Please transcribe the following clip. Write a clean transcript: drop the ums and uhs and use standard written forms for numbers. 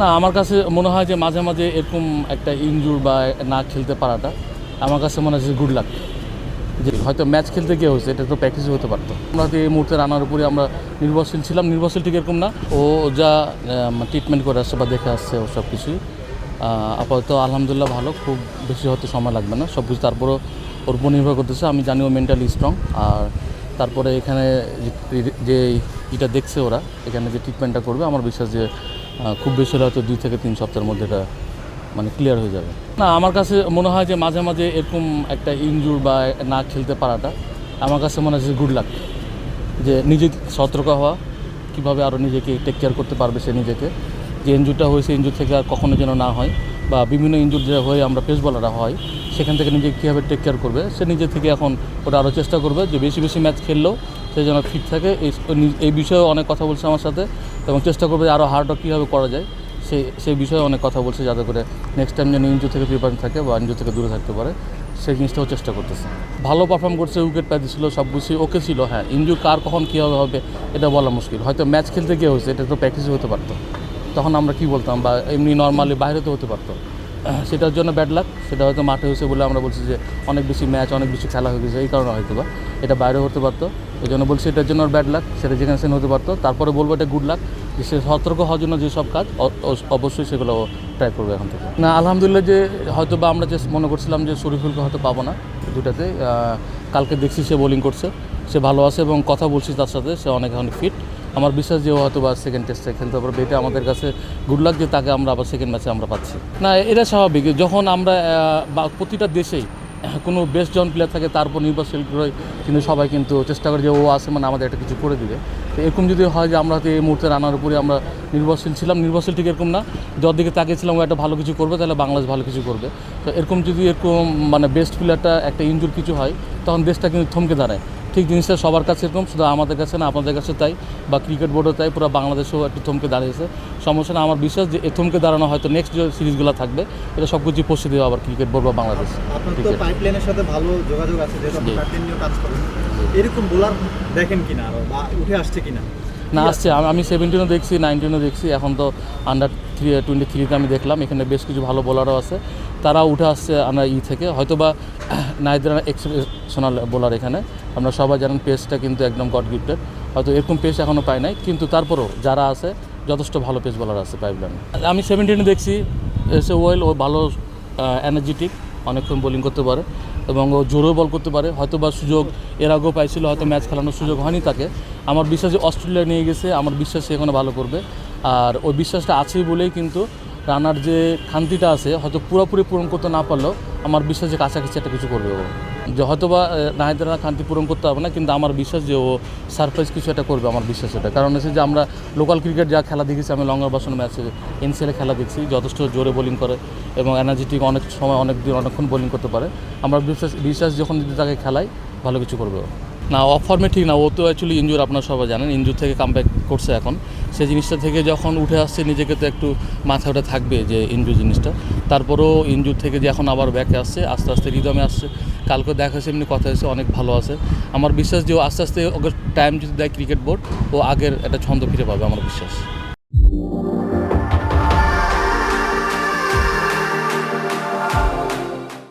না, আমার কাছে মনে হয় যে মাঝে মাঝে এরকম একটা ইনজুর বা না খেলতে পারাটা আমার কাছে মনে হয় যে গুড লাক। যে হয়তো ম্যাচ খেলতে গিয়ে হয়েছে, এটা তো প্র্যাকটিসই হতে পারতো। আমরা তো এই মুহূর্তে রানার উপরে আমরা নির্ভরশীল ছিলাম, নির্ভরশীল ঠিক এরকম না। ও যা ট্রিটমেন্ট করে আসছে বা দেখে আসছে ও সব কিছুই আপাতত আলহামদুলিল্লাহ ভালো, খুব বেশি হয়তো সময় লাগবে না সব কিছু। তারপরও ওর উপর নির্ভর করতেছে, আমি জানি ও মেন্টালি স্ট্রং। আর তারপরে এখানে যে এটা দেখছে ওরা, এখানে যে ট্রিটমেন্টটা করবে আমার বিশ্বাস যে খুব বেশি হলে হয়তো 2 থেকে 3 সপ্তাহের মধ্যে এটা মানে ক্লিয়ার হয়ে যাবে। না, আমার কাছে মনে হয় যে মাঝে মাঝে এরকম একটা ইনজুর বা না খেলতে পারাটা আমার কাছে মনে হয় যে গুড লাক। যে নিজে সতর্ক হওয়া, কীভাবে আরও নিজেকে টেক কেয়ার করতে পারবে সে নিজেকে, যে ইনজুরটা হয়েছে ইনজুর থেকে আর কখনো যেন না হয়, বা বিভিন্ন ইনজুর যে হয়ে আমরা পেস বলাররা হয় সেখান থেকে নিজেকে কীভাবে টেক কেয়ার করবে সে নিজে থেকে এখন ওটা আরও চেষ্টা করবে যে বেশি বেশি ম্যাচ খেললেও সে যেন ফিট থাকে। এই বিষয়ে অনেক কথা বলছে আমার সাথে, এবং চেষ্টা করবে আরও হার্ডওয়ার্ক কীভাবে করা যায় সেই বিষয়ে অনেক কথা বলছে, যাতে করে নেক্সট টাইম যেন ইনজুর থেকে প্রিপারেশন থাকে বা ইনজুর থেকে দূরে থাকতে পারে, সেই জিনিসটাও চেষ্টা করতেছে। ভালো পারফর্ম করছে, উইকেট পাইতেছিল, সব কিছু ওকে ছিল। হ্যাঁ, ইনজুর কার কখন কীভাবে হবে এটা বলা মুশকিল। হয়তো ম্যাচ খেলতে গিয়ে হয়েছে, এটা তো প্র্যাকটিসই হতে পারতো। তখন আমরা কী বলতাম, বা এমনি নর্মালি বাইরে তো হতে পারতো। সেটার জন্য ব্যাড লাক। সেটা হয়তো মাঠে হয়েছে বলে আমরা বলছি যে অনেক বেশি ম্যাচ, অনেক বেশি খেলা হয়ে গেছে, এই কারণে হয়তো বা এটা বাইরে হতে পারতো। এই জন্য বলছি এটার জন্য ব্যাড লাক, সেটা যেখানে সেখানে হতে পারতো। তারপরে বলবো এটা গুড লাক, যে সে সতর্ক হওয়ার জন্য যেসব কাজ অবশ্যই সেগুলো ট্রাই করবে এখন থেকে। না, আলহামদুলিল্লাহ, যে হয়তো বা আমরা যে মনে করছিলাম যে শরীফুলকে হয়তো পাবো না দুটাতে, কালকে দেখছি সে বোলিং করছে, সে ভালো আছে এবং কথা বলছি তার সাথে, সে অনেক এখন ফিট। আমার বিশ্বাস যে ও হয়তো বা সেকেন্ড টেস্টে খেলতে পারবে। এটা আমাদের কাছে গুড লাক যে তাকে আমরা আবার সেকেন্ড ম্যাচে আমরা পাচ্ছি। না, এটা স্বাভাবিক। যখন আমরা প্রতিটা দেশেই কোনো বেস্ট জন প্লেয়ার থাকে তার উপর নির্ভরশীল করে কিন্তু সবাই কিন্তু চেষ্টা করে যে ও আসে মানে আমাদের একটা কিছু করে দিবে। তো এরকম যদি হয় যে আমরা হয়তো এই মুহূর্তে রানার উপরে আমরা নির্ভরশীল ছিলাম, নির্ভরশীল ঠিক এরকম না, যার দিকে তাকিয়েছিলাম ও একটা ভালো কিছু করবে, তাহলে বাংলাদেশ ভালো কিছু করবে। তো এরকম যদি এরকম মানে বেস্ট প্লেয়ারটা একটা ইনজুর কিছু হয়, তখন দেশটা কিন্তু থমকে দাঁড়ায়। ঠিক জিনিসটা সবার কাছে এরকম, শুধু আমাদের কাছে না, আপনাদের কাছে তাই, বা ক্রিকেট বোর্ডও তাই, পুরো বাংলাদেশেও একটু থমকে দাঁড়িয়েছে। সমস্যা না, আমার বিশ্বাস যে এই থমকে দাঁড়ানো হয়তো নেক্সট যে সিরিজগুলো থাকবে এটা সব কিছুই পৌঁছে দেবে আবার ক্রিকেট বোর্ড বা বাংলাদেশ। আপনার তো পাইপলাইনের সাথে ভালো যোগাযোগ আছে, যেহেতু আপনি পাইপলাইন নিয়ে কাজ করেন, এরকম বোলার দেখেন কিনা আরও, বা উঠে আসছে কিনা? না, আসছে। আমি 17-ও দেখছি, 19-ও দেখছি, এখন তো আন্ডার-23-তে আমি দেখলাম এখানে বেশ কিছু ভালো বোলারও আছে, তারা উঠে আসছে আমরা থেকে। হয়তো বা নাহিদ রানা এক্সেপশনাল বোলার এখানে, আমরা সবাই জানেন পেসটা কিন্তু একদম গড গিফটেড, হয়তো এরকম পেস এখনও পায় নাই, কিন্তু তারপরও যারা আছে যথেষ্ট ভালো পেস বোলার আছে পাইপলাইনে। আমি 17-এ দেখছি, এসে ওয়েল, ও ভালো এনার্জেটিক, অনেকক্ষণ বোলিং করতে পারে এবং ও জোরেও বল করতে পারে। হয়তো বা সুযোগ এর আগেও পাইছিল, হয়তো ম্যাচ খেলানোর সুযোগ হয়নি তাকে। আমার বিশ্বাস যে অস্ট্রেলিয়া নিয়ে গেছে, আমার বিশ্বাস সে এখানে ভালো করবে। আর ওই বিশ্বাসটা আছেই বলেই কিন্তু রানার যে খান্তিটা আছে হয়তো পুরোপুরি পূরণ করতে না পারলেও আমার বিশ্বাস যে কাছাকাছি একটা কিছু করবে ও। যে হয়তো বা নাহিদ রানা খান্তি পূরণ করতে হবে না, কিন্তু আমার বিশ্বাস যে ও সারপ্রাইজ কিছু একটা করবে, আমার বিশ্বাস এটা। কারণ হচ্ছে যে আমরা লোকাল ক্রিকেট যা খেলা দেখেছি, আমি লঙ্গার বাসন ম্যাচে এনসিএলে খেলা দেখছি, যথেষ্ট জোরে বোলিং করে এবং এনার্জেটিক, অনেক সময় অনেকক্ষণ বোলিং করতে পারে। আমার বিশ্বাস যখন যদি তাকে খেলায় ভালো কিছু করবে ও। না, অফ ফর্মে ঠিক না, ও তো অ্যাকচুয়ালি ইনজুর, আপনারা সবাই জানেন, ইনজুর থেকে কামব্যাক করছে এখন। সেই জিনিসটা থেকে যখন উঠে আসছে নিজেকে তো একটু মাথা ওটা থাকবে যে ইনজুর জিনিসটা। তারপরেও ইনজুর থেকে যে এখন আবার ব্যাকে আসছে, আস্তে আস্তে রিদমে আসছে, কালকে দেখা হয়েছে, এমনি কথা হয়েছে, অনেক ভালো আছে। আমার বিশ্বাস যে ও আস্তে আস্তে ওকে টাইম যদি দেয় ক্রিকেট বোর্ড, ও আগের একটা ছন্দ ফিরে পাবে, আমার বিশ্বাস।